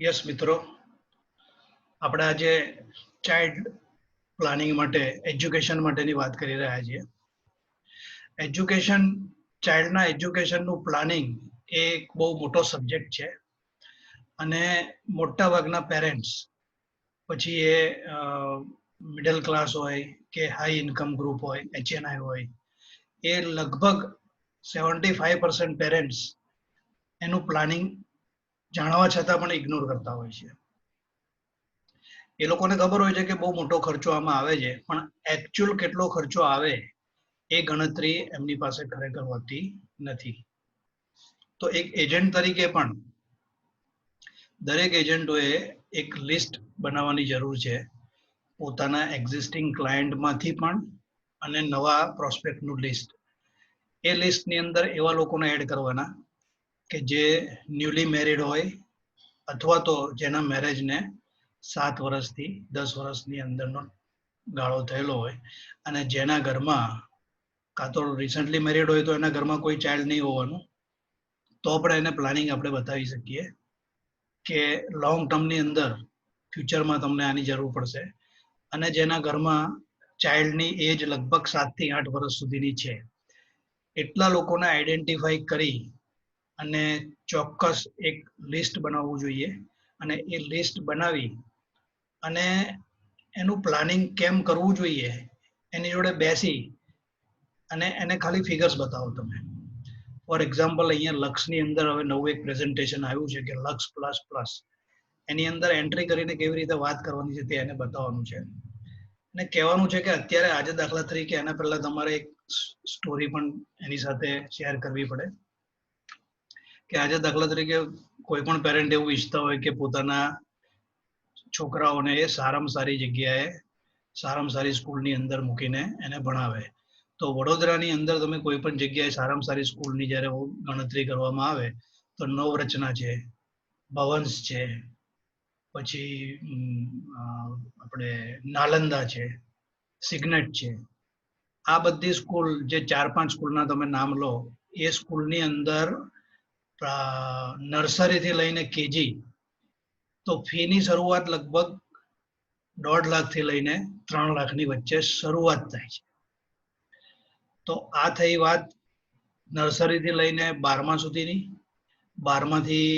Yes મિત્રો, આપણે આજે ચાઇલ્ડ પ્લાનિંગ માટે એજ્યુકેશન માટેની વાત કરી રહ્યા છીએ. એજ્યુકેશન, ચાઇલ્ડના એજ્યુકેશનનું પ્લાનિંગ એ એક બહુ મોટો સબ્જેક્ટ છે અને મોટા ભાગના પેરેન્ટ્સ, પછી એ મિડલ ક્લાસ હોય કે હાઈ ઇન્કમ ગ્રુપ હોય, HNI હોય, એ લગભગ 75% પેરેન્ટ્સ એનું પ્લાનિંગ જાણવા છતાં પણ ઇગ્નોર કરતા હોય છે. એ લોકોને ખબર હોય છે કે બહુ મોટો ખર્ચો આમાં આવે છે, પણ એકચ્યુઅલ કેટલો ખર્ચો આવે એ ગણતરી એમની પાસે ખરેખર હોતી નથી. તો એક એજન્ટ તરીકે પણ દરેક એજન્ટોએ એક લિસ્ટ બનાવવાની જરૂર છે, પોતાના એક્ઝિસ્ટિંગ ક્લાયન્ટમાંથી પણ અને નવા પ્રોસ્પેક્ટનું લિસ્ટ. એ લિસ્ટની અંદર એવા લોકોને એડ કરવાના કે જે ન્યૂલી મેરિડ હોય અથવા તો જેના મેરેજને 7 વર્ષથી 10 વર્ષની અંદરનો ગાળો થયેલો હોય અને જેના ઘરમાં કાં તો રિસન્ટલી મેરિડ હોય તો એના ઘરમાં કોઈ ચાઇલ્ડ નહીં હોવાનું, તો પણ એને પ્લાનિંગ આપણે બતાવી શકીએ કે લોંગ ટર્મની અંદર ફ્યુચરમાં તમને આની જરૂર પડશે. અને જેના ઘરમાં ચાઇલ્ડની એજ લગભગ 7 થી 8 વર્ષ સુધીની છે, એટલા લોકોને આઈડેન્ટિફાઈ કરી અને ચોક્કસ એક લિસ્ટ બનાવવું જોઈએ. અને એ લિસ્ટ બનાવી અને એનું પ્લાનિંગ કેમ કરવું જોઈએ એની જોડે બેસી અને એને ખાલી ફિગર્સ બતાવો તમે. ફોર એક્ઝામ્પલ, અહીંયા લક્ષની અંદર હવે નવું એક પ્રેઝન્ટેશન આવ્યું છે કે લક્ષ પ્લસ પ્લસ, એની અંદર એન્ટ્રી કરીને કેવી રીતે વાત કરવાની છે તે એને બતાવવાનું છે. અને કહેવાનું છે કે અત્યારે આજે દાખલા તરીકે એના પહેલા તમારે એક સ્ટોરી પણ એની સાથે શેર કરવી પડે કે આજે દાખલા તરીકે કોઈ પણ પેરેન્ટ એવું ઈચ્છતા હોય કે પોતાના છોકરાઓને એ સારામાં સારી જગ્યાએ સારામાં સારી સ્કૂલની અંદર મૂકીને એને ભણાવે. તો વડોદરાની અંદર તમે કોઈ પણ જગ્યાએ સારામાં સારી સ્કૂલની જ્યારે ગણતરી કરવામાં આવે તો નવરચના છે, ભવન્સ છે, પછી આપણે નાલંદા છે, સિગ્નેટ છે. આ બધી સ્કૂલ જે 4-5 સ્કૂલના તમે નામ લો, એ સ્કૂલની અંદર નર્સરીથી લઈને કેજી તો ફીની શરૂઆત લગભગ 1.5 લાખથી લઈને 3 લાખની વચ્ચે શરૂઆત થાય છે. તો આ થઈ વાત નર્સરીથી લઈને 12મા સુધીની. 12માથી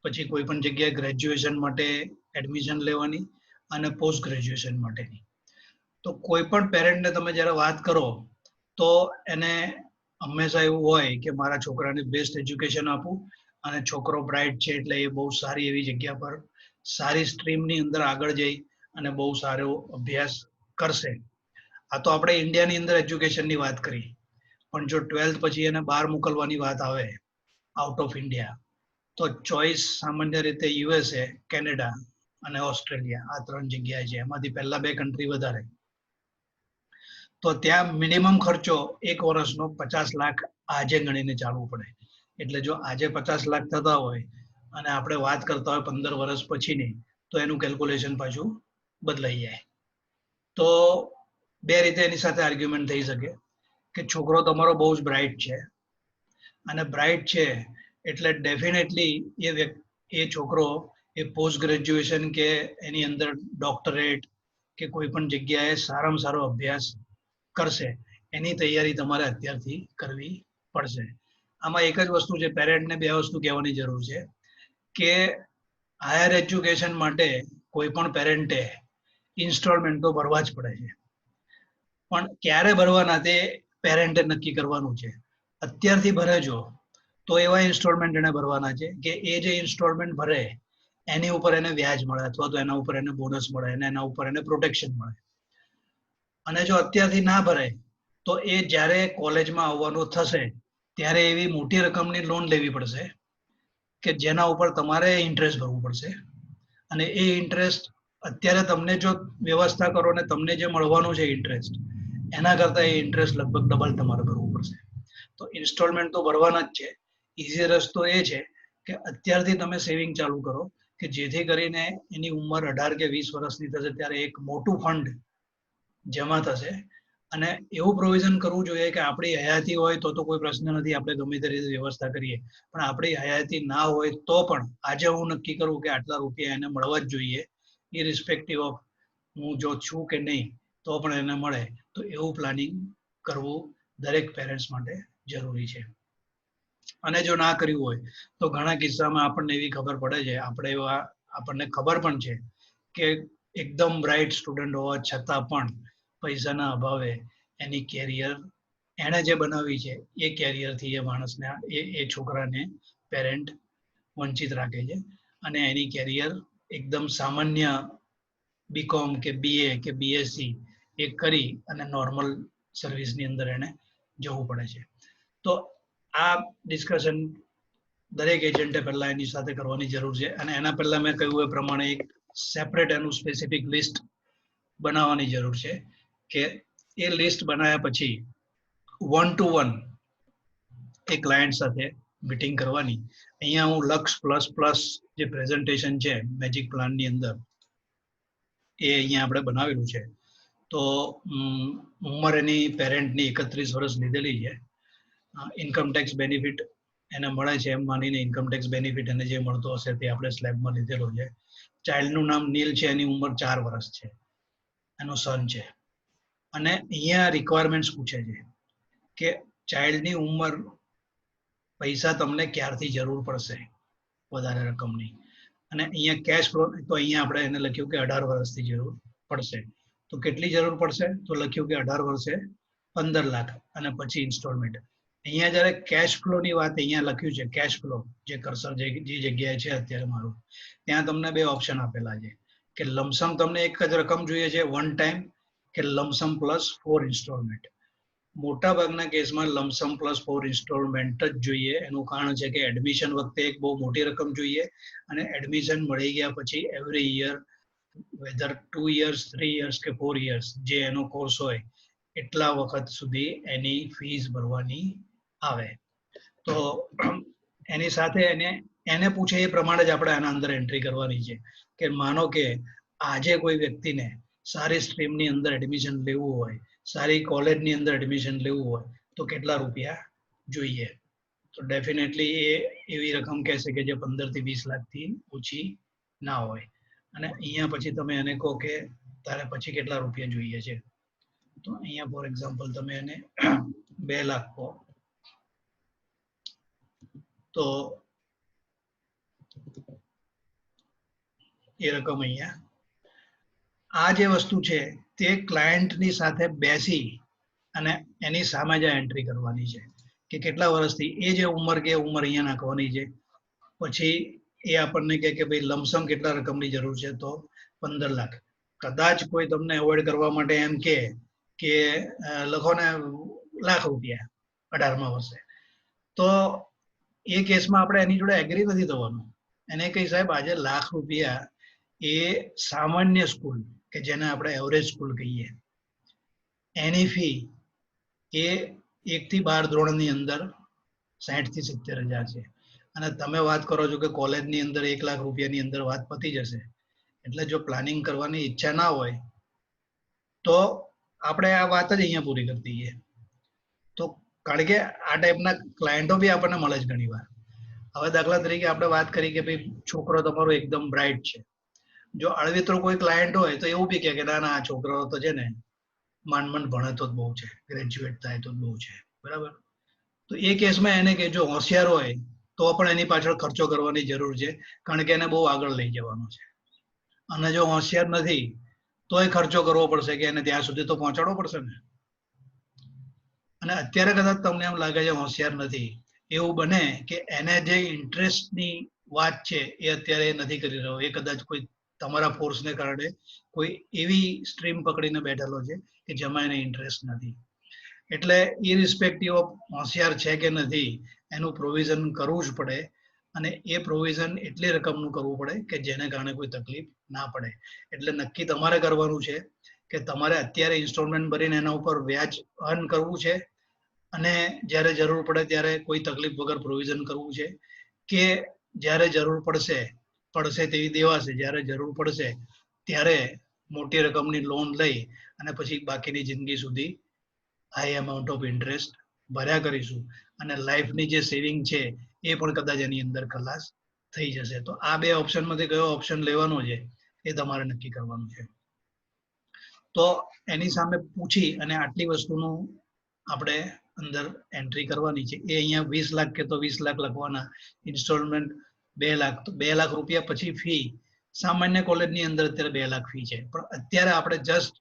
પછી કોઈ પણ જગ્યાએ ગ્રેજ્યુએશન માટે એડમિશન લેવાની અને પોસ્ટ ગ્રેજ્યુએશન માટેની. તો કોઈ પણ પેરેન્ટને તમે જ્યારે વાત કરો તો એને હંમેશા એવું હોય કે મારા છોકરાને બેસ્ટ એજ્યુકેશન આપું અને છોકરો બ્રાઇટ છે એટલે એ બહુ સારી એવી જગ્યા પર સારી સ્ટ્રીમની અંદર આગળ જઈ અને બહુ સારો અભ્યાસ કરશે. આ તો આપણે ઇન્ડિયાની અંદર એજ્યુકેશનની વાત કરી, પણ જો 12th પછી એને બહાર મોકલવાની વાત આવે આઉટ ઓફ ઇન્ડિયા, તો ચોઇસ સામાન્ય રીતે USA, કેનેડા અને ઓસ્ટ્રેલિયા, આ 3 જગ્યાએ છે. એમાંથી પહેલા 2 કન્ટ્રી વધારે. તો ત્યાં મિનિમમ ખર્ચો એક વર્ષનો 50 લાખ આજે ગણીને ચાલવું પડે. એટલે જો આજે 50 લાખ થતા હોય અને આપણે વાત કરતા હોય 15 વર્ષ પછીની, તો એનું કેલ્ક્યુલેશન પાછું બદલાઈ જાય. તો 2 રીતે એની સાથે આર્ગ્યુમેન્ટ થઈ શકે કે છોકરો તમારો બહુ જ બ્રાઇટ છે અને બ્રાઇટ છે એટલે ડેફિનેટલી એ છોકરો એ પોસ્ટ ગ્રેજ્યુએશન કે એની અંદર ડોક્ટરેટ કે કોઈ પણ જગ્યાએ સારામાં સારો અભ્યાસ કરશે. એની તૈયારી તમારે અત્યારથી કરવી પડશે. આમાં એક જ વસ્તુ છે, પેરેન્ટને 2 વસ્તુ કહેવાની જરૂર છે કે હાયર એજ્યુકેશન માટે કોઈ પણ પેરેન્ટે ઇન્સ્ટોલમેન્ટ તો ભરવા જ પડે છે, પણ ક્યારે ભરવાના તે પેરેન્ટે નક્કી કરવાનું છે. અત્યારથી ભરે જો તો એવા ઇન્સ્ટોલમેન્ટ એને ભરવાના છે કે એ જે ઇન્સ્ટોલમેન્ટ ભરે એની ઉપર એને વ્યાજ મળે અથવા તો એના ઉપર એને બોનસ મળે અને એના ઉપર એને પ્રોટેક્શન મળે. અને જો અત્યારથી ના ભરે તો એ જ્યારે કોલેજમાં આવવાનું થશે ત્યારે એવી મોટી રકમની લોન લેવી પડશે કે જેના ઉપર તમારે ઇન્ટરેસ્ટ ભરવું પડશે. અને એ ઇન્ટરેસ્ટ અત્યારે તમને જો વ્યવસ્થા કરો ને તમને જે મળવાનું છે ઇન્ટરેસ્ટ, એના કરતાં એ ઇન્ટરેસ્ટ લગભગ ડબલ તમારે ભરવું પડશે. તો ઇન્સ્ટોલમેન્ટ તો ભરવાના જ છે. ઇઝી રસ્તો એ છે કે અત્યારથી તમે સેવિંગ ચાલુ કરો કે જેથી કરીને એની ઉંમર 18 કે 20 વર્ષની થશે ત્યારે એક મોટું ફંડ જમા થશે અને એવું પ્રોવિઝન કરવું જોઈએ કે આપણી હયાતી હોય તો કોઈ પ્રશ્ન નથી, આપણે ગમે તે રીતે વ્યવસ્થા કરીએ, પણ આપણી હયાતી ના હોય તો પણ આજે હું નક્કી કરું કે આટલા રૂપિયા એને મળવા જ જોઈએ, ઇરિસ્પેક્ટિવ ઓફ હું જો છું કે નહીં તો પણ એને મળે, તો એવું પ્લાનિંગ કરવું દરેક પેરેન્ટ્સ માટે જરૂરી છે. અને જો ના કર્યું હોય તો ઘણા કિસ્સામાં આપણને એવી ખબર પડે છે, આપણને ખબર પણ છે કે એકદમ બ્રાઇટ સ્ટુડન્ટ હોવા છતાં પણ પૈસાના અભાવે એની કેરિયર એણે જે બનાવી છે એ કેરિયરથી એ માણસને એ છોકરાને પેરેન્ટ વંચિત રાખે છે, અને એની કેરિયર એકદમ સામાન્ય બીકોમ કે બીએ કે બીએસસી એ કરી અને નોર્મલ સર્વિસની અંદર એને જવું પડે છે. તો આ ડિસ્કશન દરેક એજન્ટે પહેલા એની સાથે કરવાની જરૂર છે, અને એના પહેલા મેં કહ્યું એ પ્રમાણે એક સેપરેટ એનું સ્પેસિફિક લિસ્ટ બનાવવાની જરૂર છે, કે એ લિસ્ટ બનાવ્યા પછી 1 to 1 એ ક્લાયન્ટ સાથે મીટિંગ કરવાની. અહીંયા હું લક્ષ પ્લસ પ્લસ જે પ્રેઝન્ટેશન છે મેજિક પ્લાનની અંદર એ અહીંયા આપણે બનાવેલું છે. તો ઉંમર એની પેરેન્ટની 31 વર્ષ લીધેલી છે. ઇન્કમ ટેક્સ બેનિફિટ એને મળે છે એમ માનીને ઇન્કમ ટેક્સ બેનિફિટ એને જે મળતો હશે તે આપણે સ્લેબમાં લીધેલો છે. ચાઇલ્ડનું નામ નીલ છે, એની ઉંમર 4 વર્ષ છે, એનો સન છે. અને અહીંયા રિક્વાયરમેન્ટ્સ પૂછે છે કે ચાઇલ્ડની ઉંમર, પૈસા તમને ક્યારથી જરૂર પડશે વધારે રકમની, અને અહીંયા કેશ ફ્લો, તો અહીંયા આપણે એને લખ્યું કે 18 વર્ષથી જરૂર પડશે. તો કેટલી જરૂર પડશે? તો લખ્યું કે 18 વર્ષે 15 લાખ અને પછી ઇન્સ્ટોલમેન્ટ. અહીંયા જયારે કેશ ફ્લો ની વાત અહીંયા લખ્યું છે, કેશ ફ્લો જે કર્સર જે જગ્યાએ છે અત્યારે મારું, ત્યાં તમને બે ઓપ્શન આપેલા છે કે લમસમ તમને એક જ રકમ જોઈએ છે વન ટાઈમ, કે લમસમ પ્લસ 4 ઇન્સ્ટોલમેન્ટ. મોટા ભાગના કેસમાં લમસમ પ્લસ 4 ઇન્સ્ટોલમેન્ટ જ જોઈએ. એનું કારણ છે કે એડમિશન વખતે એક બહુ મોટી રકમ જોઈએ, અને એડમિશન મળી ગયા પછી every year, weather 2 years 3 years કે 4 years જે એનો કોર્સ હોય એટલા વખત સુધી એની ફીસ ભરવાની આવે. તો એની સાથે એને પૂછે એ પ્રમાણે જ આપણે આના અંદર એન્ટ્રી કરવાની છે, કે માનો કે આજે કોઈ વ્યક્તિને સારી સ્ટ્રીમની અંદર એડમિશન લેવું હોય, સારી કોલેજની અંદર એડમિશન લેવું હોય તો કેટલા રૂપિયા જોઈએ? તો ડેફિનેટલી એ એવી રકમ કહેશે કે જે 15 થી 20 લાખથી ઓછી ના હોય. અને અહીંયા પછી તમે એને કહો કે તારે પછી કેટલા રૂપિયા જોઈએ છે, તો અહીંયા ફોર એક્ઝામ્પલ તમે એને 2 લાખ કહો, તો એ રકમ અહીંયા, આ જે વસ્તુ છે તે ક્લાયન્ટની સાથે બેસી અને એની સામે જ એન્ટ્રી કરવાની છે કે કેટલા વર્ષથી, એ જે ઉંમર કે ઉંમર અહીંયા નાખવાની છે. પછી એ આપણને કહે કે ભાઈ લમસમ કેટલા રકમની જરૂર છે, તો 15 લાખ. કદાચ કોઈ તમને એવોઇડ કરવા માટે એમ કે લખો ને લાખ રૂપિયા 18મા વર્ષે, તો એ કેસમાં આપણે એની જોડે એગ્રી નથી થવાનું. એને કહી સાહેબ આજે લાખ રૂપિયા એ સામાન્ય સ્કૂલ કે જેને આપણે એવરેજ સ્કૂલ કહીએ, એની ફી એ 1 થી 12 ધોરણની અંદર 60 થી 70 હજાર છે, અને તમે વાત કરો છો કે કોલેજની અંદર 1 લાખ રૂપિયાની અંદર વાત પતી જશે. એટલે જો પ્લાનિંગ કરવાની ઈચ્છા ના હોય તો આપણે આ વાત જ અહીંયા પૂરી કરી દઈએ. તો કારણ કે આ ટાઈપના ક્લાયન્ટો બી આપણને મળે છે ઘણી વાર. હવે દાખલા તરીકે આપણે વાત કરી કે ભાઈ છોકરો તમારો એકદમ બ્રાઇટ છે, જો અળવિત્રો કોઈ ક્લાયન્ટ હોય તો એવું બી કે ના ના આ છોકરો તો છે ને માંડ ભણે તો જ બહુ છે, ગ્રેજ્યુએટ થાય તો જ બહુ છે, બરાબર. તો એ કેસમાં એને કે જો હોશિયાર હોય તો પણ એની પાછળ ખર્ચો કરવાની જરૂર છે, કારણ કે એને બહુ આગળ લઈ જવાનો છે. અને જો હોશિયાર નથી તો એ ખર્ચો કરવો પડશે કે એને ત્યાં સુધી તો પહોંચાડવો પડશે ને. અને અત્યારે કદાચ તમને એમ લાગે છે હોશિયાર નથી, એવું બને કે એને જે ઇન્ટરેસ્ટની વાત છે એ અત્યારે નથી કરી રહ્યો, એ કદાચ કોઈ તમારા ફોર્સને કારણે કોઈ એવી સ્ટ્રીમ પકડીને બેઠેલો છે કે જેમાં એને ઇન્ટરેસ્ટ નથી. એટલે ઇરિસ્પેક્ટિવ ઓફ હોશિયાર છે કે નથી, એનું પ્રોવિઝન કરવું જ પડે, અને એ પ્રોવિઝન એટલી રકમનું કરવું પડે કે જેને કારણે કોઈ તકલીફ ના પડે. એટલે નક્કી તમારે કરવાનું છે કે તમારે અત્યારે ઇન્સ્ટોલમેન્ટ ભરીને એના ઉપર વ્યાજ અર્ન કરવું છે, અને જ્યારે જરૂર પડે ત્યારે કોઈ તકલીફ વગર પ્રોવિઝન કરવું છે, કે જ્યારે જરૂર પડશે તેવી દેવાશે, જ્યારે જરૂર પડશે ત્યારે મોટી રકમની લોન લઈ અને પછી બાકીની જિંદગી સુધી હાઈ અમાઉન્ટ ઓફ ઇન્ટરેસ્ટ ભર્યા કરીશું અને લાઈફની જે સેવિંગ છે એ પણ કદાચ એની અંદર ખલાસ થઈ જશે. તો આ બે ઓપ્શનમાંથી કયો ઓપ્શન લેવાનો છે એ તમારે નક્કી કરવાનું છે. તો એની સામે પૂછી અને આટલી વસ્તુનું આપણે અંદર એન્ટ્રી કરવાની છે. એ અહીંયા 20 લાખ કે તો 20 લાખ લખવાના, ઇન્સ્ટોલમેન્ટ 2 લાખ, તો 2 લાખ રૂપિયા પછી ફી. સામાન્ય કોલેજની અંદર અત્યારે 2 લાખ ફી છે, પણ અત્યારે આપણે જસ્ટ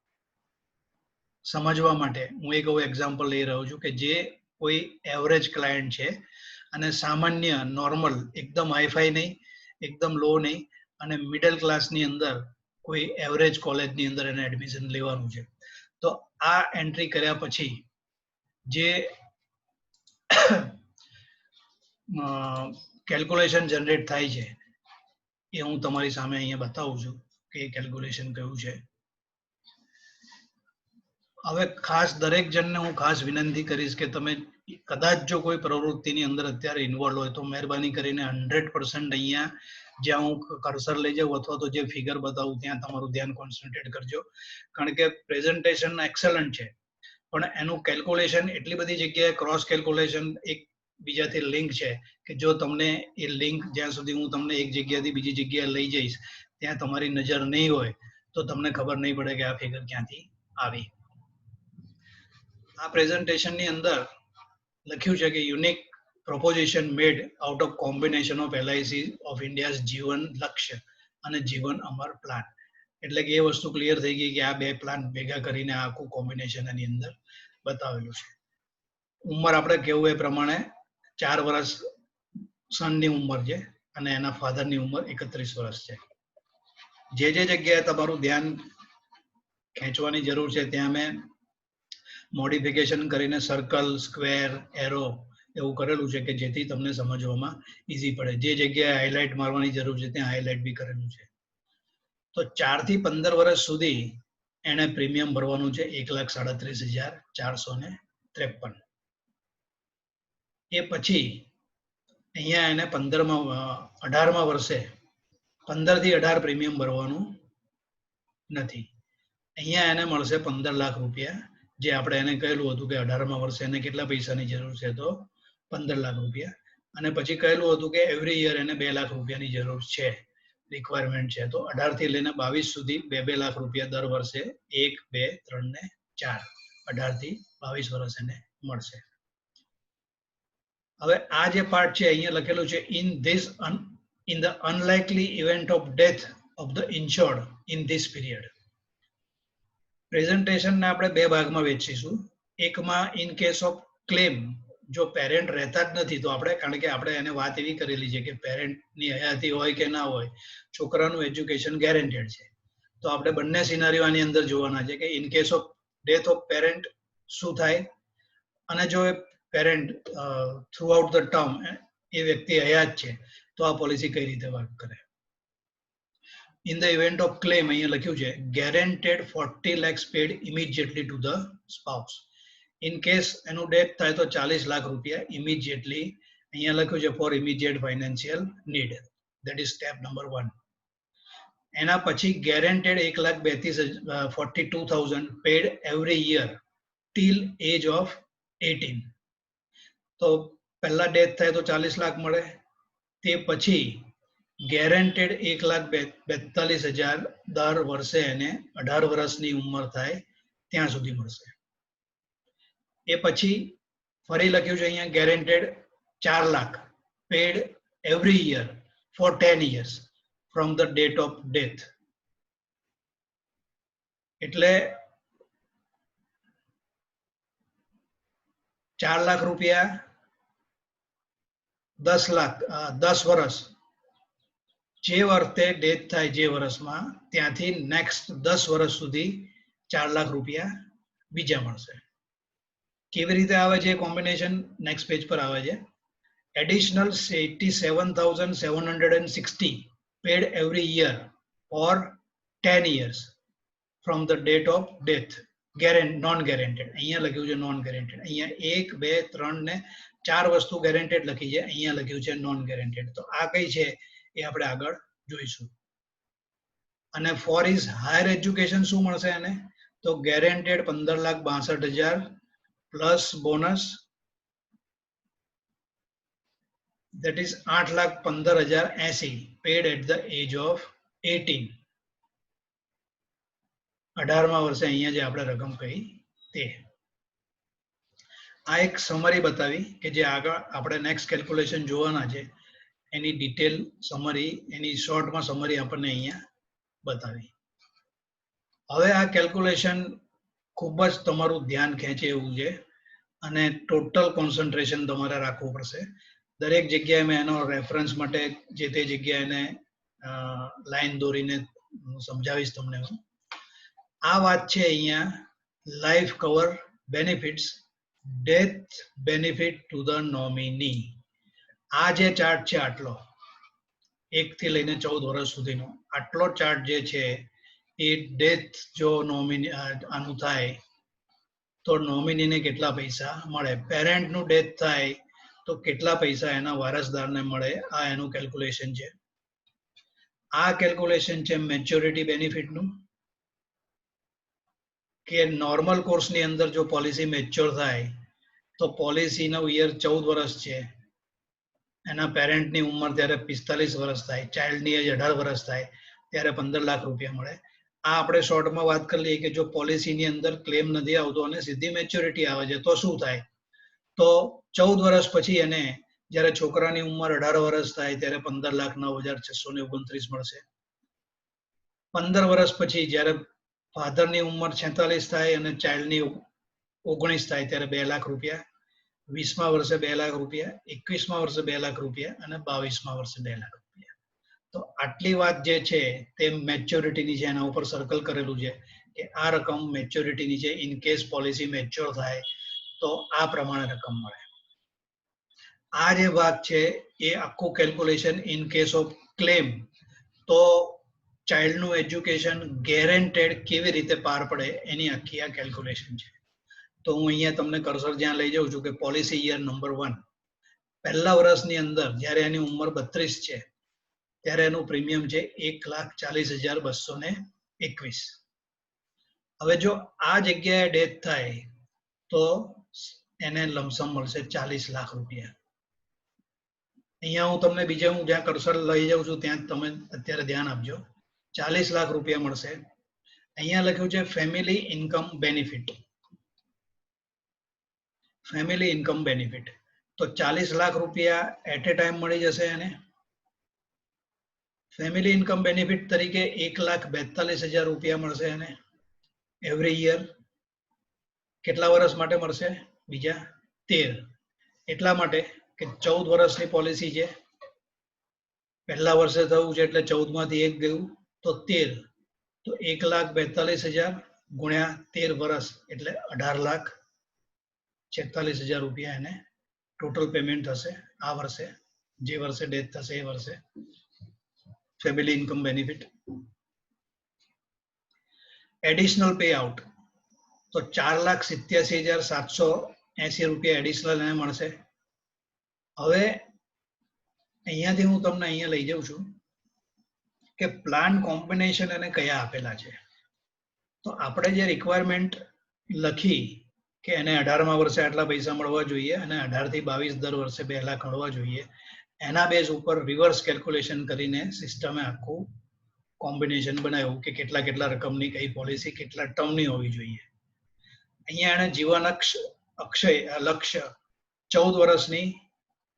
સમજવા માટે હું એક એવું એક્ઝામ્પલ લઈ રહ્યો છું કે જે કોઈ એવરેજ ક્લાયન્ટ છે અને સામાન્ય નોર્મલ, એકદમ હાઈફાઈ નહીં, એકદમ લો નહીં, અને મિડલ ક્લાસની અંદર કોઈ એવરેજ કોલેજની અંદર એને એડમિશન લેવાનું છે. તો આ એન્ટ્રી કર્યા પછી જે કેલ્ક્યુલેશન જનરેટ થાય છે એ હું તમારી સામે અહીંયા બતાવું છું કે કેલ્ક્યુલેશન કયું છે. હવે ખાસ દરેક જણને હું ખાસ વિનંતી કરીશ કે તમે કદાચ જો કોઈ પ્રવૃત્તિની અંદર અત્યારે ઇન્વોલ્વ હોય તો મહેરબાની કરીને 100% અહીંયા જ્યાં હું કર્સર લઈ જાઉં અથવા તો જે ફિગર બતાવું ત્યાં તમારું ધ્યાન કોન્સન્ટ્રેટ કરજો. કારણ કે પ્રેઝન્ટેશન એક્સલન્ટ છે, પણ એનું કેલ્ક્યુલેશન એટલી બધી જગ્યાએ ક્રોસ કેલ્ક્યુલેશન એક બીજાથી લિંક છે કે જો તમને એ લિંક, જ્યાં સુધી હું તમને એક જગ્યાથી બીજી જગ્યાએ લઈ જઈશ ત્યાં તમારી નજર નહીં હોય તો તમને ખબર નહીં પડે કે આ ફિગર ક્યાંથી આવી. આ પ્રેઝન્ટેશનની અંદર લખ્યું છે કે unique proposition made out of combination of LIC of India's જીવન લક્ષ્ય અને જીવન અમર પ્લાન. એટલે કે એ વસ્તુ ક્લિયર થઈ ગઈ કે આ બે પ્લાન ભેગા કરીને આખું કોમ્બિનેશન એની અંદર બતાવેલું છે. ઉંમર આપણે કેવું એ પ્રમાણે 4 વર્ષ સનની ઉંમર છે અને એના ફાધરની ઉંમર 31 વર્ષ છે. જે જગ્યાએ તમારું ધ્યાન ખેંચવાની જરૂર છે ત્યાં મેં મોડિફિકેશન કરીને સર્કલ, સ્ક્વેર, એરો એવું કરેલું છે કે જેથી તમને સમજવામાં ઈઝી પડે. જે જગ્યાએ હાઇલાઇટ મારવાની જરૂર છે ત્યાં હાઇલાઇટ બી કરેલું છે. તો 4 થી 15 વર્ષ સુધી એને પ્રીમિયમ ભરવાનું છે 1,37,453. એ પછી અહીંયા એને 18મા વર્ષે 15 થી 18 પ્રીમિયમ ભરવાનું નથી. અહીંયા એને મળશે 15 લાખ રૂપિયા, જે આપણે એને કહેલું હતું કે 18મા વર્ષે એને કેટલા પૈસાની જરૂર છે તો 15 લાખ રૂપિયા. અને પછી કહેલું હતું કે એવરી યર એને 2 લાખ રૂપિયાની જરૂર છે, રિક્વાયરમેન્ટ છે. તો 18 થી લઈને 22 સુધી 2 લાખ રૂપિયા દર વર્ષે 1, 2, 3 ને 4, 18 થી 22 વર્ષ એને મળશે. હવે આ જે પાર્ટ છે અહીંયા લખેલું છે in the unlikely event of death of the insured in this period. પ્રેઝન્ટેશનને આપણે બે ભાગમાં વહેંચીશું. એકમાં ઇન કેસ ઓફ ક્લેમ, જો પેરેન્ટ રહેતા જ નથી તો આપણે, કારણ કે આપણે એને વાત એવી કરેલી છે કે પેરેન્ટની હયાતી હોય કે ના હોય, છોકરાનું એજ્યુકેશન ગેરંટેડ છે. તો આપણે બંને સિનારીઓ આની અંદર જોવાના છે કે in case of death of parent શું થાય, અને જો એ parent throughout the term એ વ્યક્તિ હયાત છે તો આ પોલિસી કઈ રીતે વર્ક કરે. In the event of claim, અહીંયા લખ્યું છે guaranteed 40 lakhs paid immediately to the spouse. In case એનું ડેથ થાય તો 40 લાખ રૂપિયા immediately, અહીંયા લખ્યું છે for immediate financial need. That is step number 1. એના પછી guaranteed 1,42,000 paid every year till age of 18. તો પહેલા ડેથ થાય તો 40 લાખ મળે, તે પછી ગેરંટેડ 1,42,000 દર વર્ષે એને 18 વર્ષની ઉંમર થાય ત્યાં સુધી મળશે. એ પછી ફરી લખ્યું છે અહીંયા guaranteed 4 lakh paid every year for 10 years from the date of death. એટલે 4 લાખ રૂપિયા 10 વર્ષ, જે વર્ષે ડેથ થાય જે વર્ષમાં, ત્યાંથી નેક્સ્ટ 10 વર્ષ સુધી 4 લાખ રૂપિયા બીજા મળશે. કેવી રીતે આવે છે કોમ્બિનેશન? નેક્સ્ટ પેજ પર આવે છે. Additional 87,760 paid every year for 10 years from the date of death. Non guaranteed, અહીંયા લખ્યું છે નોન ગેરંટેડ. અહીંયા 1, 2, 3 ને 4 વસ્તુ ગેરંટેડ લખી છે, અહીંયા લખ્યું છે નોન ગેરંટેડ. તો આ કઈ છે એ આપણે આગળ જોઈશું. અને ફોર ઇઝ હાયર એજ્યુકેશન શું મળશે એને? તો guaranteed 15,62,000 plus bonus, that is 8,15,080 paid at the age of 18. 18મા વર્ષે અહીંયા જે આપણે રકમ કહી તે. આ એક સમરી બતાવી કે જે આગળ આપણે નેક્સ્ટ કેલ્ક્યુલેશન જોવાના છે એની ડિટેલ સમરી, એની શોર્ટમાં સમરી આપણને અહીંયા બતાવી. હવે આ કેલ્ક્યુલેશન ખૂબ જ તમારું ધ્યાન ખેંચે એવું છે અને ટોટલ કોન્સન્ટ્રેશન તમારે રાખવું પડશે. દરેક જગ્યાએ મેં એનો રેફરન્સ માટે જે તે જગ્યાએ એને લાઈન દોરીને સમજાવીશ તમને હું. આ વાત છે અહીંયા life cover benefits, death benefit to the nominee. આ જે ચાર્ટ છે આટલો 1 થી લઈને 14 વર્ષ સુધીનો આટલો ચાર્ટ જે છે એ ડેથ જો નોમિની આનું થાય તો નોમિનીને કેટલા પૈસા મળે, પેરેન્ટનું ડેથ થાય તો કેટલા પૈસા એના વારસદારને મળે, આ એનું કેલ્ક્યુલેશન છે. આ કેલ્ક્યુલેશન છે મેચ્યોરિટી બેનિફિટનું, કે નોર્મલ કોર્સની અંદર જો પોલિસી મેચ્યોર થાય તો પોલિસીનો યર 14 વર્ષ છે, એના પેરેન્ટની ઉંમર ત્યારે 45 વર્ષ થાય, ચાઇલ્ડની એજ 18 વર્ષ થાય ત્યારે 15 લાખ રૂપિયા મળે. આ આપણે શોર્ટમાં વાત કરી લઈએ કે જો પોલિસીની અંદર ક્લેમ નથી આવતો અને સીધી મેચ્યોરિટી આવે છે તો શું થાય. તો 14 વર્ષ પછી એને જ્યારે છોકરાની ઉંમર 18 વર્ષ થાય ત્યારે 15,09,629 મળશે. 15 વર્ષ પછી જ્યારે ફાધરની ઉંમર 46 થાય અને ચાઇલ્ડની 19 થાય ત્યારે 2 લાખ રૂપિયા, 20મા વર્ષે 2 લાખ રૂપિયા, 21મા વર્ષે 2 લાખ રૂપિયા અને 22મા વર્ષે 2 લાખ રૂપિયા. તો આટલી વાત જે છે તે મેચ્યોરિટીની છે, એના ઉપર સર્કલ કરેલું છે કે આ રકમ મેચ્યોરિટીની છે. ઇન કેસ પોલિસી મેચ્યોર થાય તો આ પ્રમાણે રકમ મળે. આ જે ભાગ છે એ આખું calculation in case of claim તો ચાઇલ્ડનું એજ્યુકેશન ગેરેન્ટેડ કેવી રીતે પાર પડે એની આખી આ કેલ્ક્યુલેશન છે. તો હું અહીંયા તમને કર્સર જ્યાં લઈ જાઉં છું કે પોલિસી યર નંબર 1 પહેલા વર્ષની અંદર જ્યારે એની ઉંમર 32 છે ત્યારે એનું પ્રીમિયમ છે 1,40,221. હવે જો આ જગ્યાએ ડેથ થાય તો એને લમસમ મળશે 40 લાખ રૂપિયા. અહીંયા હું તમને બીજે હું જ્યાં કર્સર લઈ જાઉં છું ત્યાં તમે અત્યારે ધ્યાન આપજો. 40 લાખ રૂપિયા મળશે. અહીંયા લખ્યું છે family income benefit. Family income benefit તો 40 લાખ રૂપિયા એટ એ ટાઈમ મળી જશે એને. ફેમિલી ઇન્કમ બેનિફિટ તરીકે 1,42,000 રૂપિયા મળશે એને એવરી યર. કેટલા વર્ષ માટે મળશે? બીજા 13. એટલા માટે કે 14 વર્ષની પોલિસી છે, પહેલા વર્ષે થયું છે એટલે 14માંથી 1 ગયું તો 13. તો 1,42,000 ગુણ્યા 13 વર્ષ એટલે 18,46,000 રૂપિયા એને ટોટલ પેમેન્ટ થશે આ વર્ષે, જે વર્ષે ડેથ થશે એ વર્ષે. Family income benefit. Additional pay out તો 4,87,780 રૂપિયા એડિશનલ એને મળશે. હવે અહીંયાથી હું તમને અહીંયા લઈ જાઉં છું કે પ્લાન કોમ્બિનેશન એને કયા આપેલા છે. તો આપણે જે રિક્વાયરમેન્ટ લખી કે એને 18મા વર્ષે આટલા પૈસા મળવા જોઈએ અને 18 થી 22 દર વર્ષે 2 લાખ મળવા જોઈએ, એના બેઝ ઉપર રિવર્સ કેલ્ક્યુલેશન કરીને સિસ્ટમે આખું કોમ્બિનેશન બનાવ્યું કે કેટલા કેટલા રકમની કઈ પોલિસી કેટલા ટર્મની હોવી જોઈએ. અહીંયા એને જીવન લક્ષ્ય 14 વર્ષની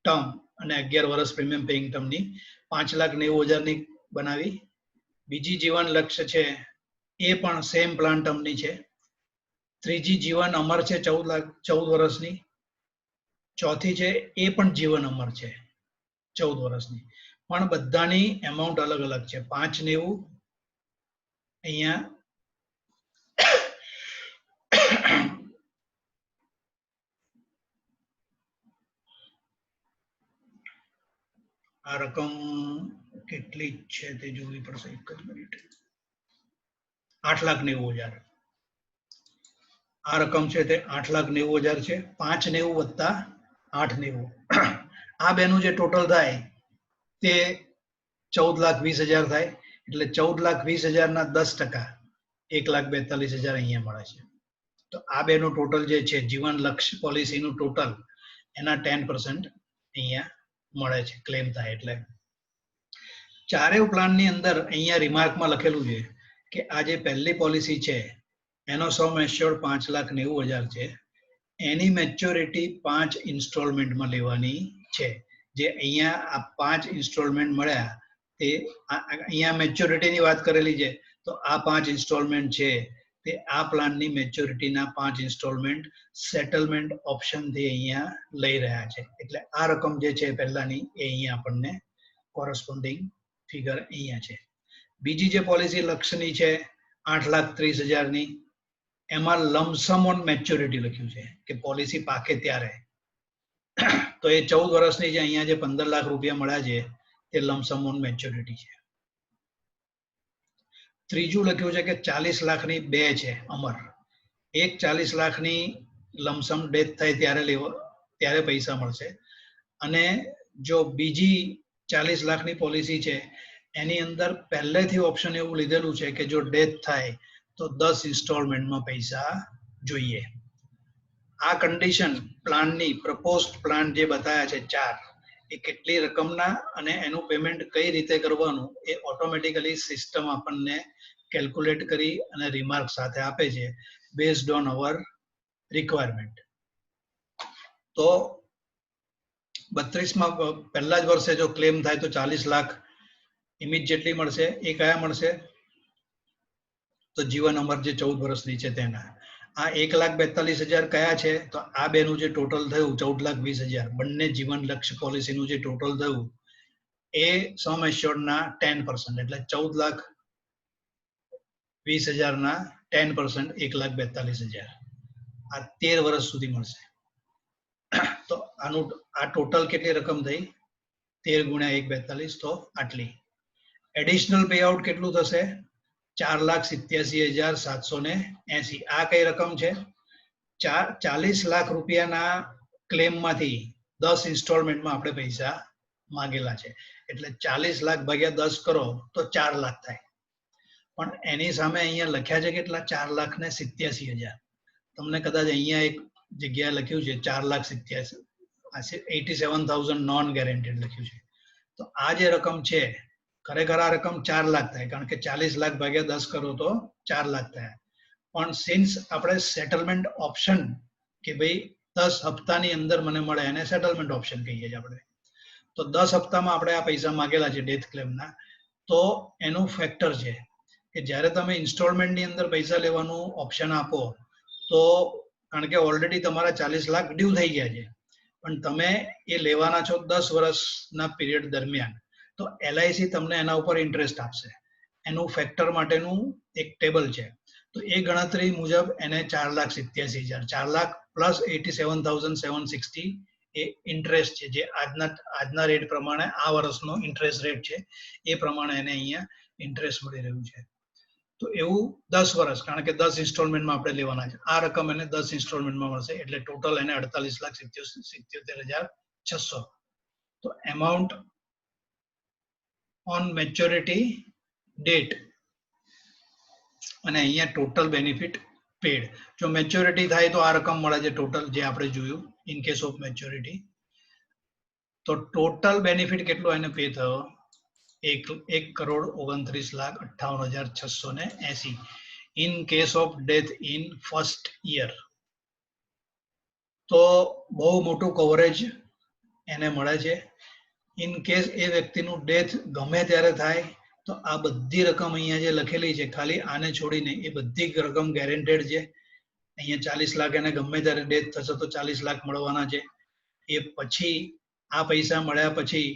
ટર્મ અને 11 વર્ષ પ્રીમિયમ પેઇંગ ટર્મની 5,90,000ની બનાવી. બીજી જીવન લક્ષ્ય છે એ પણ સેમ પ્લાન ટર્મની છે. ત્રીજી જીવન અમર છે 14 વર્ષની. ચોથી છે એ પણ જીવન અમર છે 14 વર્ષની, પણ બધાની એમાઉન્ટ અલગ અલગ છે. 5,90 અહીંયા આ રકમ કેટલી છે તે જોવી પડશે, એક જ મિનિટ. 8,90,000 આ રકમ છે તે 8,90,000 છે. 5,90 વત્તા 8,90 આ બેનું જે ટોટલ થાય તે 14,20,000 થાય. એટલે 14,20,000 ના 10% 1,42,000 અહીંયા મળે છે. તો આ બેનું ટોટલ જે છે જીવન લક્ષ્ય પોલિસીનું ટોટલ એના 10% અહીંયા મળે છે ક્લેમ થાય એટલે. ચારેય પ્લાનની અંદર અહીંયા રિમાર્કમાં લખેલું છે કે આ જે પહેલી પોલિસી છે એનો સમ એશ્યોર્ડ 5,90,000 છે. એની મેચ્યોરિટી 5 ઇન્સ્ટોલમેન્ટમાં લેવાની છે. જે અહીંયા આ 5 ઇન્સ્ટોલમેન્ટ મળ્યા તે અહીંયા મેચ્યોરિટીની વાત કરેલી છે. તો આ 5 ઇન્સ્ટોલમેન્ટ છે તે આ પ્લાનની મેચ્યોરિટીના 5 ઇન્સ્ટોલમેન્ટ સેટલમેન્ટ ઓપ્શનથી અહીંયા લઈ રહ્યા છે. એટલે આ રકમ જે છે પહેલાની એ અહીંયા આપણને કોરસ્પોન્ડિંગ ફિગર અહીંયા છે. બીજી જે પોલિસી લક્ષ્યની છે 8,30,000ની, એમાં લમસમ ઓન મેચ્યોરિટી લખ્યું છે કે પોલિસી પાકે ત્યારે. તો એ 14 વર્ષની છે. અહીંયા જે 15 લાખ રૂપિયા મળ્યા છે તે લમસમ ઓન મેચ્યોરિટી છે. ત્રીજું લખ્યું છે કે 40 લાખની બે છે અમર. એક 40 લાખની લમસમ ડેથ થાય ત્યારે પૈસા મળશે, અને જો બીજી 40 લાખની પોલિસી છે એની અંદર પહેલેથી ઓપ્શન એવું લીધેલું છે કે જો ડેથ થાય તો 10 ઇન્સ્ટોલમેન્ટમાં પૈસા જોઈએ. આ કન્ડિશન પ્લાનની પ્રપોઝડ પ્લાન જે બતાવ્યા છે 4, એ કેટલી રકમના અને એનું પેમેન્ટ કઈ રીતે કરવાનું એ ઓટોમેટિકલી સિસ્ટમ આપણને કેલ્ક્યુલેટ કરી અને રિમાર્ક સાથે આપે છે બેઝડ ઓન અવર રિક્વાયરમેન્ટ. તો 32માં પહેલા જ વર્ષે જો ક્લેમ થાય તો 40 લાખ ઇમિડિયેટલી મળશે. એ કયા મળશે? તો જીવન અમર જે 14 વર્ષની છે તેના. આ 1,42,000 કયા છે? તો આ બેનું જે ટોટલ થયું 14,20,000, બંને જીવન લક્ષ્ય પોલિસીનું જે ટોટલ થયું એ સમ એશ્યોર્ડના 10%, એટલે 14,20,000ના 10% 1,42,000. આ 13 વર્ષ સુધી મળશે. તો આનું આ ટોટલ કેટલી રકમ થઈ? 13 ગુણ્યા 1,42, તો આટલી. એડિશનલ પે આઉટ કેટલું થશે? 4,87,780. આ કઈ રકમ છે? 40 લાખ રૂપિયાના ક્લેમમાંથી 10 ઇન્સ્ટોલમેન્ટમાં આપણે પૈસા માંગેલા છે. એટલે 40 લાખ ભાગ્યા 10 કરો તો 4 લાખ થાય. પણ એની સામે અહીંયા લખ્યા છે કેટલા? 4,87,000. તમને કદાચ અહીંયા એક જગ્યાએ લખ્યું છે 4,87,000 નોન ગેરંટેડ લખ્યું છે. તો આ જે રકમ છે ખરેખર આ રકમ 4 લાખ થાય, કારણ કે 40 લાખ ભાગ્યા 10 કરો તો 4 લાખ થાય. પણ સિન્સ આપણે સેટલમેન્ટ ઓપ્શન કે ભાઈ 10 હપ્તાની અંદર મને મળે એને સેટલમેન્ટ ઓપ્શન કહીએ છીએ આપણે. તો 10 હપ્તામાં આપણે આ પૈસા માંગેલા છે ડેથ ક્લેમના, તો એનું ફેક્ટર છે કે જ્યારે તમે ઇન્સ્ટોલમેન્ટની અંદર પૈસા લેવાનું ઓપ્શન આપો તો કારણ કે ઓલરેડી તમારા 40 લાખ ડ્યુ થઈ ગયા છે, પણ તમે એ લેવાના છો 10 વર્ષના પીરિયડ દરમિયાન, તો એલઆઈસી તમને એના ઉપર ઇન્ટરેસ્ટ આપશે. એનું ફેક્ટર માટેનું એક ટેબલ છે. તો એ ગણતરી મુજબ એને 4,87,000, 4 લાખ પ્લસ 87,760 એ ઇન્ટરેસ્ટ છે, જે આજના રેટ પ્રમાણે આ વર્ષનો ઇન્ટરેસ્ટ રેટ છે એ પ્રમાણે એને અહીંયા ઇન્ટરેસ્ટ મળી રહ્યું છે. તો એવું 10 વર્ષ, કારણ કે 10 ઇન્સ્ટોલમેન્ટમાં આપણે લેવાના છે. આ રકમ એને 10 ઇન્સ્ટોલમેન્ટમાં મળશે, એટલે ટોટલ એને 48,77,600. તો એમાઉન્ટ ઓન મેચ્યોરિટી ડેટ અને અહીંયા ટોટલ બેનિફિટ પેડ. જો મેચ્યોરિટી થાય તો આ રકમ મળે છે ટોટલ, જે આપણે જોયું ઇન કેસ ઓફ મેચ્યોરિટી. તો ટોટલ બેનિફિટ કેટલો એને પે થયો? 1,29,58,680 in case of death in first year. તો બહુ મોટું કવરેજ એને મળે છે. ઇન કેસ એ વ્યક્તિનું ડેથ ગમે ત્યારે થાય તો આ બધી રકમ અહીંયા જે લખેલી છે ખાલી આને છોડીને એ બધી રકમ ગેરંટેડ છે. અહીંયા 40 લાખ એને ગમે ત્યારે ડેથ થશે તો 40 લાખ મળવાના છે. એ પછી આ પૈસા મળ્યા પછી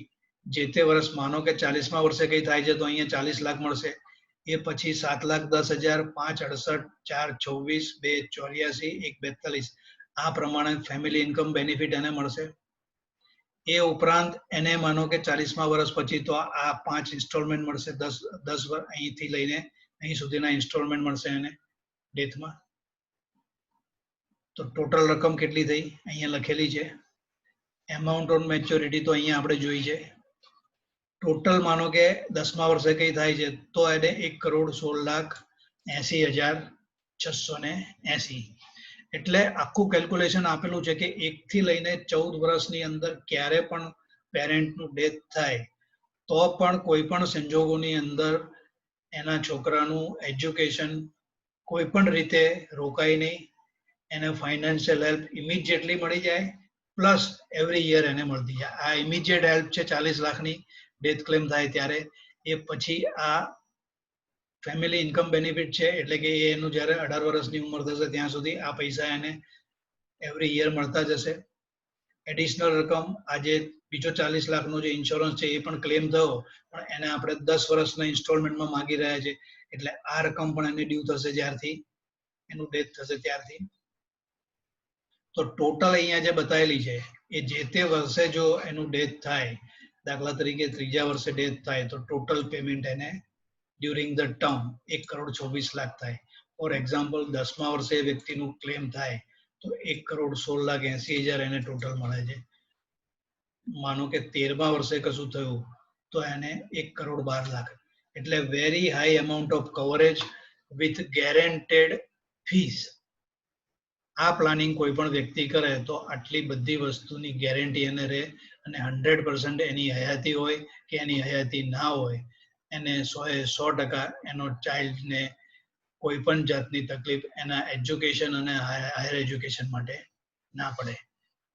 જે તે વર્ષ, માનો કે 40મા વર્ષે કઈ થાય છે તો અહીંયા 40 લાખ મળશે. એ પછી 7,10,000, 5,68, 4,24, 2,84, 1,42 આ પ્રમાણે ફેમિલી ઇન્કમ બેનિફિટ એને મળશે. એ ઉપરાંત એને માનો કે 40મા વર્ષ પછી તો આ 5 ઇન્સ્ટોલમેન્ટ મળશે, 10 અહીંથી લઈને અહીં સુધીના ઇન્સ્ટોલમેન્ટ મળશે એને ડેથમાં. તો ટોટલ રકમ કેટલી થઈ અહીંયા લખેલી છે. એમાઉન્ટ ઓન મેચ્યોરિટી તો અહીંયા આપણે જોઈ છે. ટોટલ માનો કે 10મા વર્ષે કઈ થાય છે તો એને 1,16,80,680. એટલે આખું કેલ્ક્યુલેશન આપેલું છે કે 1 થી લઈને 14 વર્ષની અંદર ક્યારે પણ પેરેન્ટનું ડેથ થાય તો પણ કોઈ પણ સંજોગોની અંદર એના છોકરાનું એજ્યુકેશન કોઈ પણ રીતે રોકાય નહીં, એને ફાઇનાન્શિયલ હેલ્પ ઇમિડિયેટલી મળી જાય, પ્લસ એવરી યર એને મળતી જાય. આ ઇમિડિયેટ હેલ્પ છે 40 લાખની ડેથ ક્લેમ થાય ત્યારે. એ પછી આ ફેમિલી ઇન્કમ બેનિફિટ છે, એટલે કે એનું જ્યારે 18 વર્ષની ઉંમર થશે ત્યાં સુધી આ પૈસા એને એવરી યર મળતા જશે. એડિશનલ રકમ આજે બીજો 40 લાખનો જે ઇન્સ્યોરન્સ છે એ પણ ક્લેમ થયો, પણ એને આપણે 10 વર્ષના ઇન્સ્ટોલમેન્ટમાં માંગી રહ્યા છે, એટલે આ રકમ પણ એને ડ્યુ થશે જ્યારથી એનું ડેથ થશે ત્યારથી. તો ટોટલ અહીંયા જે બતાવેલી છે એ જે તે વર્ષે જો એનું ડેથ થાય, દાખલા તરીકે 3જા વર્ષે ડેથ થાય તો ટોટલ પેમેન્ટ એને ડ્યુરિંગ ધ ટર્મ 1,26,00,000 થાય. ફોર એક્ઝામ્પલ 10મા વર્ષે વ્યક્તિનું ક્લેમ થાય તો 1,16,80,000 એને ટોટલ મળે છે. માનો કે 13મા વર્ષે કશું થયું તો એને 1,12,00,000. એટલે very high amount of coverage with guaranteed fees. આ પ્લાનિંગ કોઈ પણ વ્યક્તિ કરે તો આટલી બધી વસ્તુની ગેરંટી એને રહે, અને 100% એની હયાતી હોય કે એની હયાતી ના હોય, એને 100% એનો ચાઇલ્ડને કોઈ પણ જાતની તકલીફ એના એજ્યુકેશન અને હાયર એજ્યુકેશન માટે ના પડે.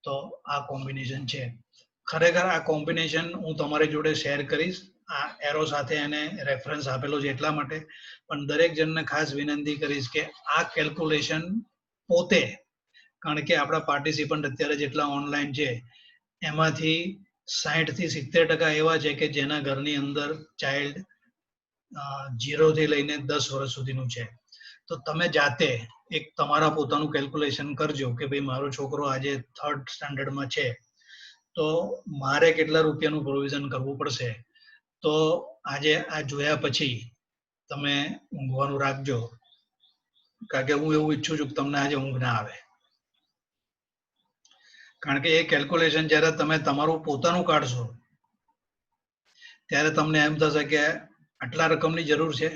તો આ કોમ્બિનેશન છે. ખરેખર આ કોમ્બિનેશન હું તમારી જોડે શેર કરીશ. આ એરો સાથે એને રેફરન્સ આપેલો છે એટલા માટે, પણ દરેક જણને ખાસ વિનંતી કરીશ કે આ કેલ્ક્યુલેશન પોતે, કારણ કે આપણા પાર્ટિસિપન્ટ અત્યારે જેટલા ઓનલાઈન છે એમાંથી 60 થી 70% એવા છે કે જેના ઘરની અંદર ચાઇલ્ડ 0 થી લઈને 10 વર્ષ સુધીનું છે. તો તમે જાતે એક તમારા પોતાનું કેલ્ક્યુલેશન કરજો કે ભાઈ મારો છોકરો આજે 3rd સ્ટાન્ડર્ડમાં છે તો મારે કેટલા રૂપિયાનું પ્રોવિઝન કરવું પડશે. તો આજે આ જોયા પછી તમે ઊંઘવાનું રાખજો, કારણ કે હું એવું ઈચ્છું છું કે તમને આજે ઊંઘ ના આવે. કારણ કે એ કેલ્ક્યુલેશન જ્યારે તમે તમારું પોતાનું કાઢશો ત્યારે તમને એમ થશે કે આટલા રકમની જરૂર છે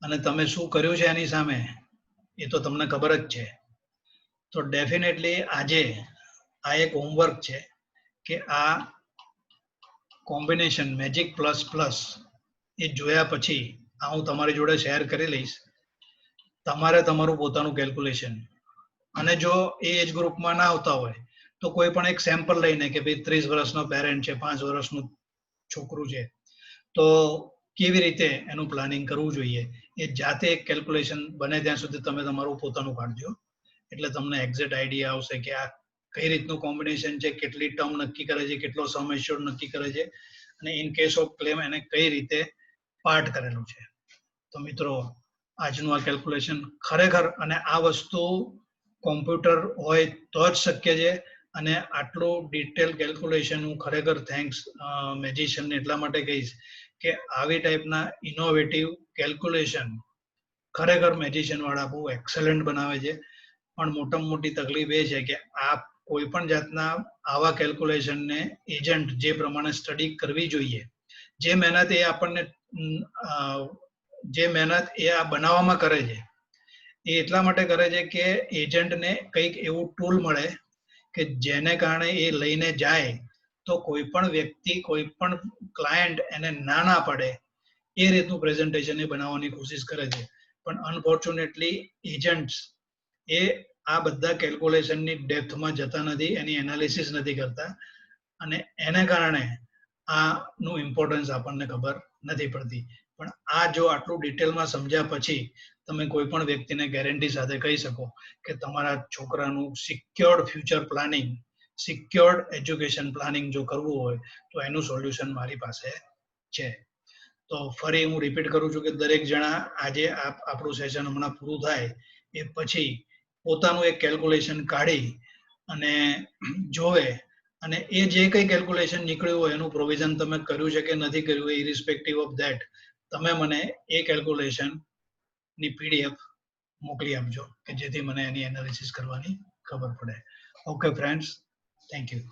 અને તમે શું કર્યું છે એની સામે એ તો તમને ખબર જ છે. તો ડેફિનેટલી આજે આ એક હોમવર્ક છે કે આ કોમ્બિનેશન મેજિક પ્લસ પ્લસ એ જોયા પછી આ હું તમારી જોડે શેર કરી લઈશ. તમારે તમારું પોતાનું કેલ્ક્યુલેશન, અને જો એ એજ ગ્રુપમાં ના આવતા હોય તો કોઈ પણ એક સેમ્પલ લઈને કે ભાઈ 30 વર્ષનો પેરેન્ટ છે, 5 વર્ષનું છોકરું છે, તો કેવી રીતે એનું પ્લાનિંગ કરવું જોઈએ એ જાતે એક કેલ્ક્યુલેશન બને ત્યાં સુધી તમે તમારું પોતાનું કાઢજો, એટલે તમને એક્ઝેક્ટ આઈડિયા આવશે કે આ કઈ રીતનું કોમ્બિનેશન છે, કેટલી ટર્મ નક્કી કરે છે, કેટલો સમ એશ્યોર્ડ નક્કી કરે છે, અને ઇન કેસ ઓફ ક્લેમ એને કઈ રીતે પાર્ટ કરેલું છે. તો મિત્રો આજનું આ કેલ્ક્યુલેશન ખરેખર, અને આ વસ્તુ કોમ્પ્યુટર હોય તો જ શક્ય છે, અને આટલું ડિટેલ કેલ્ક્યુલેશન હું ખરેખર થેન્ક્સ મેજિશિયનને એટલા માટે કહીશ કે આવી ટાઈપના ઇનોવેટિવ કેલ્ક્યુલેશન ખરેખર મેજિશિયન વાળા બહુ એક્સેલન્ટ બનાવે છે. પણ મોટામાં મોટી તકલીફ એ છે કે આ કોઈ પણ જાતના આવા કેલ્ક્યુલેશનને એજન્ટ જે પ્રમાણે સ્ટડી કરવી જોઈએ, જે મહેનત એ આપણને જે મહેનત એ આ બનાવવામાં કરે છે એ એટલા માટે કરે છે કે એજન્ટને કંઈક એવું ટૂલ મળે કે જેને કારણે એ લઈને જાય તો કોઈ પણ વ્યક્તિ, કોઈ પણ ક્લાયન્ટ એને ના પાડે એ રીતનું પ્રેઝન્ટેશન એ બનાવવાની કોશિશ કરે છે. પણ અનફોર્ચ્યુનેટલી એજન્ટ્સ એ આ બધા કેલ્ક્યુલેશનની ડેપ્થમાં જતા નથી, એની એનાલિસિસ નથી કરતા, અને એને કારણે આનું ઇમ્પોર્ટન્સ આપણને ખબર નથી પડતી. પણ આ જો આટલું ડિટેલમાં સમજ્યા પછી તમે કોઈ પણ વ્યક્તિને ગેરંટી સાથે કહી શકો કે તમારા છોકરાનું secured future planning, secured education planning જો કરવું હોય તો એનું સોલ્યુશન મારી પાસે છે. તો ફરી હું રિપીટ કરું છું કે દરેક જણા આજે આપણું સેશન હમણાં પૂરું થાય એ પછી પોતાનું એક કેલ્ક્યુલેશન કાઢી અને જોવે, અને એ જે કંઈ કેલ્ક્યુલેશન નીકળ્યું હોય એનું પ્રોવિઝન તમે કર્યું છે કે નથી કર્યું, ઇરિસ્પેક્ટિવ ઓફ ધેટ તમે મને એ કેલ્ક્યુલેશનની PDF મોકલી આપજો કે જેથી મને એની એનાલિસિસ કરવાની ખબર પડે. Okay friends, thank you.